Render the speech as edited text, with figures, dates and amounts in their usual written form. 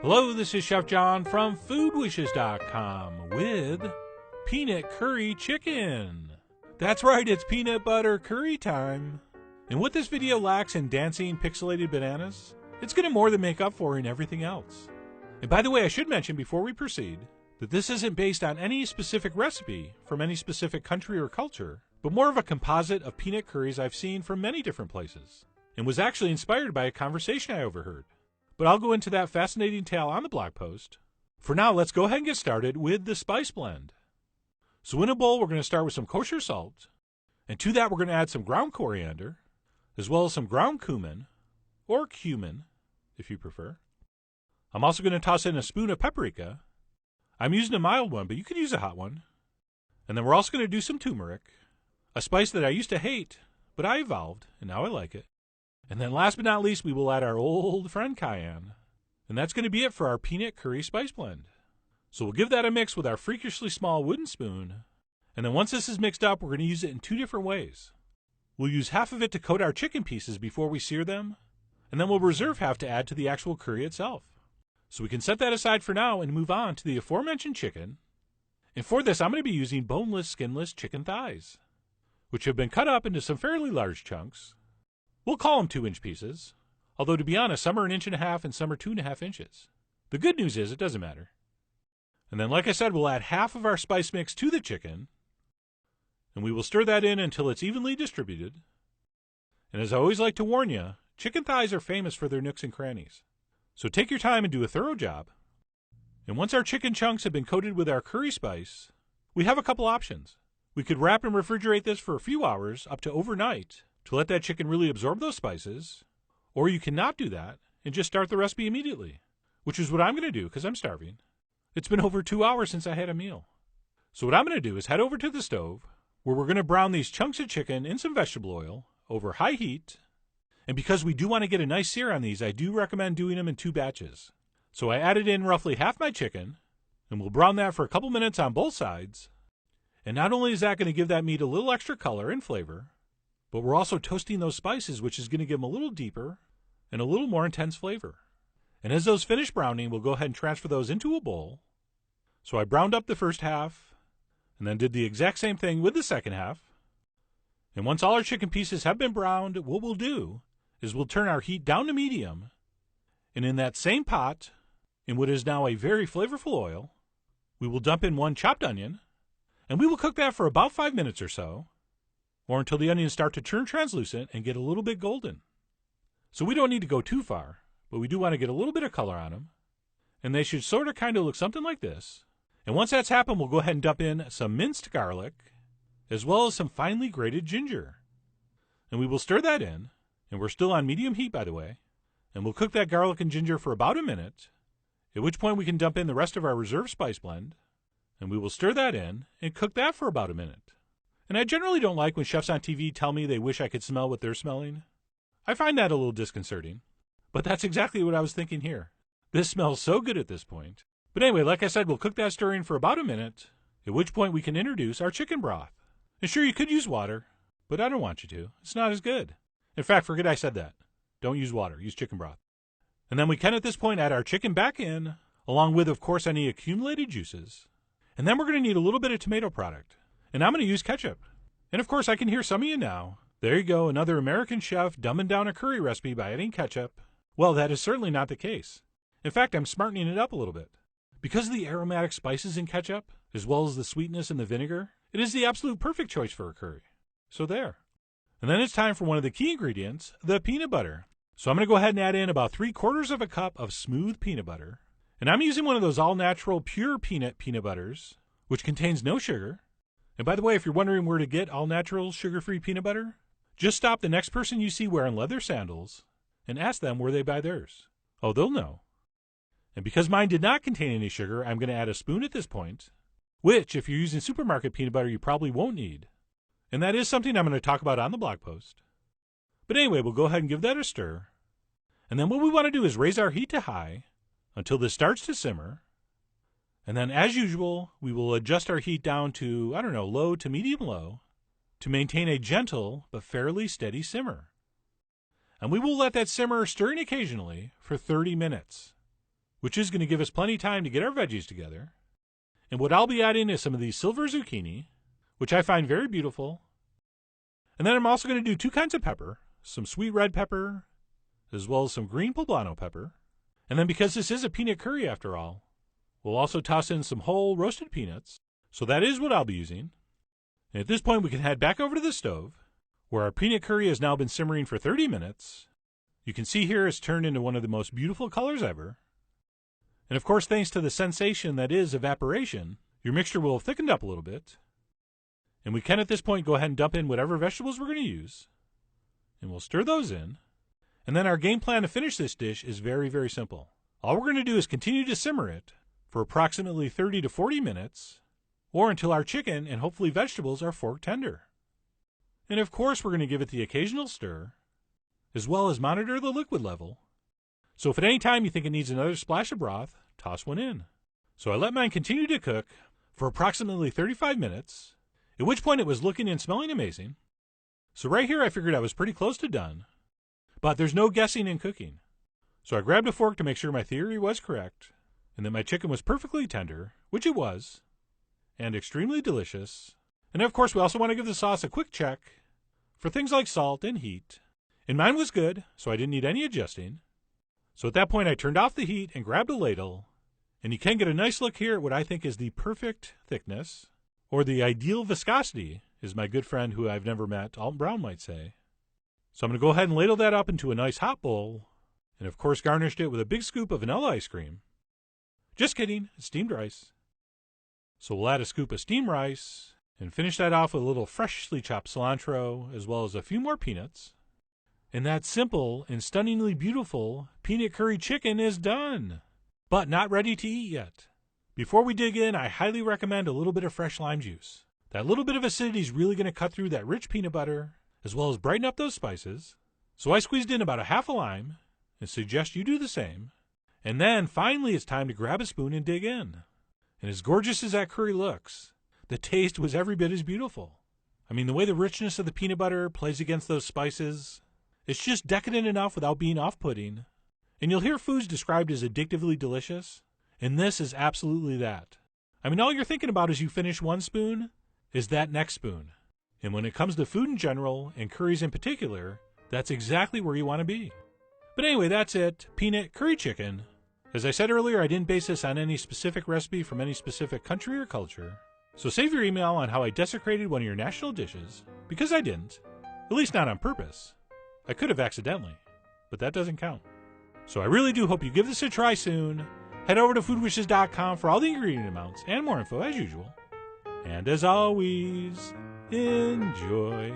Hello, this is Chef John from foodwishes.com with peanut curry chicken. That's right, it's peanut butter curry time. And what this video lacks in dancing pixelated bananas, it's going to more than make up for in everything else. And by the way, I should mention before we proceed that this isn't based on any specific recipe from any specific country or culture, but more of a composite of peanut curries I've seen from many different places, and was actually inspired by a conversation I overheard. But I'll go into that fascinating tale on the blog post. For now, let's go ahead and get started with the spice blend. So in a bowl, we're going to start with some kosher salt, and to that we're going to add some ground coriander, as well as some ground cumin, or cumin, if you prefer. I'm also going to toss in a spoon of paprika. I'm using a mild one, but you could use a hot one. And then we're also going to do some turmeric, a spice that I used to hate, but I evolved, and now I like it. And then last but not least, we will add our old friend cayenne. And that's going to be it for our peanut curry spice blend. So we'll give that a mix with our freakishly small wooden spoon. And then once this is mixed up, we're going to use it in two different ways. We'll use half of it to coat our chicken pieces before we sear them, and then we'll reserve half to add to the actual curry itself. So we can set that aside for now and move on to the aforementioned chicken. And for this, I'm going to be using boneless, skinless chicken thighs, which have been cut up into some fairly large chunks. We'll call them 2-inch pieces, although to be honest, some are 1.5 inches and some are 2.5 inches. The good news is it doesn't matter. And then, like I said, we'll add half of our spice mix to the chicken, and we will stir that in until it's evenly distributed. And as I always like to warn you, chicken thighs are famous for their nooks and crannies. So take your time and do a thorough job. And once our chicken chunks have been coated with our curry spice, we have a couple options. We could wrap and refrigerate this for a few hours, up to overnight, to let that chicken really absorb those spices, or you can not do that and just start the recipe immediately, which is what I'm going to do because I'm starving. It's been over 2 hours since I had a meal. So what I'm going to do is head over to the stove, where we're going to brown these chunks of chicken in some vegetable oil over high heat. And because we do want to get a nice sear on these, I do recommend doing them in 2 batches. So I added in roughly half my chicken, and we'll brown that for a couple minutes on both sides. And not only is that going to give that meat a little extra color and flavor, but we're also toasting those spices, which is going to give them a little deeper and a little more intense flavor. And as those finish browning, we'll go ahead and transfer those into a bowl. So I browned up the first half, and then did the exact same thing with the second half. And once all our chicken pieces have been browned, what we'll do is we'll turn our heat down to medium, and in that same pot, in what is now a very flavorful oil, we will dump in 1 chopped onion, and we will cook that for about 5 minutes or so, or until the onions start to turn translucent and get a little bit golden. So we don't need to go too far, but we do want to get a little bit of color on them, and they should sort of kind of look something like this. And once that's happened, we'll go ahead and dump in some minced garlic, as well as some finely grated ginger. And we will stir that in, and we're still on medium heat, by the way, and we'll cook that garlic and ginger for about a minute, at which point we can dump in the rest of our reserve spice blend, and we will stir that in and cook that for about a minute. And I generally don't like when chefs on TV tell me they wish I could smell what they're smelling. I find that a little disconcerting, but that's exactly what I was thinking here. This smells so good at this point. But anyway, like I said, we'll cook that stirring for about a minute, at which point we can introduce our chicken broth. And sure, you could use water, but I don't want you to. It's not as good. In fact, forget I said that. Don't use water. Use chicken broth. And then we can, at this point, add our chicken back in, along with, of course, any accumulated juices. And then we're going to need a little bit of tomato product. And I'm going to use ketchup. And of course, I can hear some of you now. There you go, another American chef dumbing down a curry recipe by adding ketchup. Well, that is certainly not the case. In fact, I'm smartening it up a little bit. Because of the aromatic spices in ketchup, as well as the sweetness in the vinegar, it is the absolute perfect choice for a curry. So there. And then it's time for one of the key ingredients, the peanut butter. So I'm going to go ahead and add in about 3/4 cup of smooth peanut butter. And I'm using one of those all-natural pure peanut butters, which contains no sugar. And by the way, if you're wondering where to get all-natural sugar-free peanut butter, just stop the next person you see wearing leather sandals and ask them where they buy theirs. Oh, they'll know. And because mine did not contain any sugar, I'm going to add a spoon at this point, which, if you're using supermarket peanut butter, you probably won't need. And that is something I'm going to talk about on the blog post. But anyway, we'll go ahead and give that a stir. And then what we want to do is raise our heat to high until this starts to simmer. And then, as usual, we will adjust our heat down to, low to medium low to maintain a gentle but fairly steady simmer. And we will let that simmer, stirring occasionally, for 30 minutes, which is going to give us plenty of time to get our veggies together. And what I'll be adding is some of these silver zucchini, which I find very beautiful. And then I'm also going to do 2 kinds of pepper, some sweet red pepper, as well as some green poblano pepper. And then because this is a peanut curry after all, we'll also toss in some whole roasted peanuts. So that is what I'll be using. And at this point we can head back over to the stove, where our peanut curry has now been simmering for 30 minutes. You can see here it's turned into one of the most beautiful colors ever. And of course, thanks to the sensation that is evaporation, your mixture will have thickened up a little bit. And we can at this point go ahead and dump in whatever vegetables we're going to use. And we'll stir those in. And then our game plan to finish this dish is very, very simple. All we're going to do is continue to simmer it for approximately 30 to 40 minutes, or until our chicken and hopefully vegetables are fork tender. And of course, we're going to give it the occasional stir, as well as monitor the liquid level. So if at any time you think it needs another splash of broth, toss one in. So I let mine continue to cook for approximately 35 minutes, at which point it was looking and smelling amazing. So right here I figured I was pretty close to done, but there's no guessing in cooking. So I grabbed a fork to make sure my theory was correct, and that my chicken was perfectly tender, which it was, and extremely delicious. And of course we also want to give the sauce a quick check for things like salt and heat. And mine was good, so I didn't need any adjusting. So at that point I turned off the heat and grabbed a ladle, and you can get a nice look here at what I think is the perfect thickness, or the ideal viscosity, as my good friend who I've never met, Alton Brown, might say. So I'm going to go ahead and ladle that up into a nice hot bowl, and of course garnished it with a big scoop of vanilla ice cream. Just kidding, it's steamed rice. So we'll add a scoop of steamed rice, and finish that off with a little freshly chopped cilantro, as well as a few more peanuts. And that simple and stunningly beautiful peanut curry chicken is done, but not ready to eat yet. Before we dig in, I highly recommend a little bit of fresh lime juice. That little bit of acidity is really going to cut through that rich peanut butter, as well as brighten up those spices. So I squeezed in about a half a lime, and suggest you do the same. And then finally it's time to grab a spoon and dig in. And as gorgeous as that curry looks, the taste was every bit as beautiful. I mean, the way the richness of the peanut butter plays against those spices, it's just decadent enough without being off-putting. And you'll hear foods described as addictively delicious, and this is absolutely that. I mean, all you're thinking about as you finish one spoon is that next spoon. And when it comes to food in general, and curries in particular, that's exactly where you want to be. But anyway, that's it. Peanut curry chicken. As I said earlier, I didn't base this on any specific recipe from any specific country or culture. So save your email on how I desecrated one of your national dishes, because I didn't. At least not on purpose. I could have accidentally, but that doesn't count. So I really do hope you give this a try soon. Head over to foodwishes.com for all the ingredient amounts and more info as usual. And as always, enjoy.